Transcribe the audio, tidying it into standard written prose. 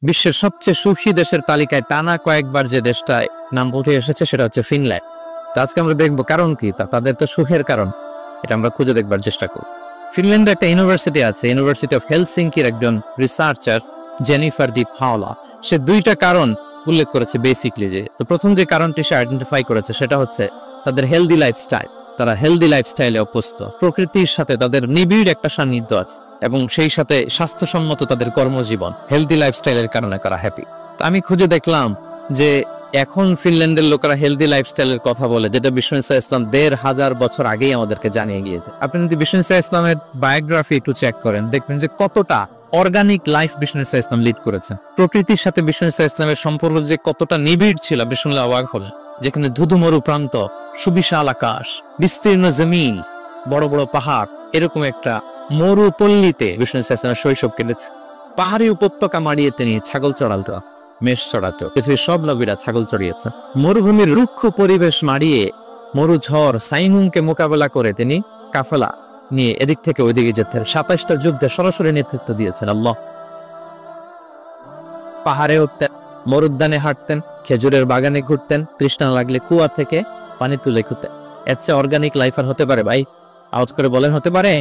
বিশ্বের সবচেয়ে সুখী দেশের তালিকায় টানা কয়েকবার যে দেশটায় নাম উঠে এসেছে সেটা হচ্ছে ফিনল্যান্ড। তো আজকে আমরা দেখবো কারণ কি, তাদের তো সুখের কারণ, এটা আমরা খুঁজে দেখবার চেষ্টা করব। ফিনল্যান্ডে একটা ইউনিভার্সিটি আছে, ইউনিভার্সিটি অফ হেলসিঙ্কির একজন রিসার্চার জেনিফার দি পাওলা, সে দুইটা কারণ উল্লেখ করেছে বেসিকলি। তো প্রথম যে কারণটি সে আইডেন্টিফাই করেছে সেটা হচ্ছে তাদের হেলদি লাইফস্টাইল। তারা হেলদি লাইফস্টাইলে অভ্যস্ত, প্রকৃতির সাথে তাদের নিবিড় একটা সান্নিধ্য আছে এবং সেই সাথে স্বাস্থ্যসম্মত তাদের কর্মজীবন, হেলদি লাইফস্টাইলের কারণে তারা হ্যাপি। আমি খুঁজে দেখলাম যে এখন ফিনল্যান্ডের লোকেরা হেলদি লাইফস্টাইলের কথা বলে, যেটা বিষ্ণু ইসা ইসলাম 1500 বছর আগেই আমাদেরকে জানিয়ে গিয়েছে। আপনি যদি বিষ্ণু ইসা ইসলামের বায়োগ্রাফি একটু চেক করেন, দেখবেন যে কতটা অর্গানিক লাইফ বিষ্ণু ইসা ইসলাম লিড করেছেন। প্রকৃতির সাথে বিষ্ণু ইসা ইসলামের সম্পর্ক যে কতটা নিবিড় ছিল আপনি শুনলে অবাক হলেন। যেখানে ধুধুমরু প্রান্ত, সুবিশাল আকাশ, বিস্তীর্ণ জমিন, বড় বড় পাহাড়, এরকম একটা মরুপল্লীতে বিষ্ণু ইসা ইসলামের শৈশব কেটেছে। পাহাড়ি উপত্যকা মাড়িয়ে তিনি ছাগল চড়াতো, মেষ চড়াতো, পৃথিবীর সব নবীরা ছাগল চড়িয়েছে। মরুভূমির রুক্ষ পরিবেশ মাড়িয়ে মরু ঝড় সাইমুনকে মোকাবেলা করে তিনি কাফেলা নিয়ে এদিক থেকে ওইদিকে যেতেন। 27টা যুদ্ধে সরাসরি নেতৃত্ব দিয়েছেন আল্লাহ। পাহাড়ে উঠতেন, মরুদ্যানে হাঁটতেন, খেজুরের বাগানে ঘুরতেন, তৃষ্ণা লাগলে কুয়া থেকে পানি তুলে খেতেন। এর চেয়ে অর্গানিক লাইফ আর হতে পারে ভাই? আওয়াজ করে বলেন, হতে পারে?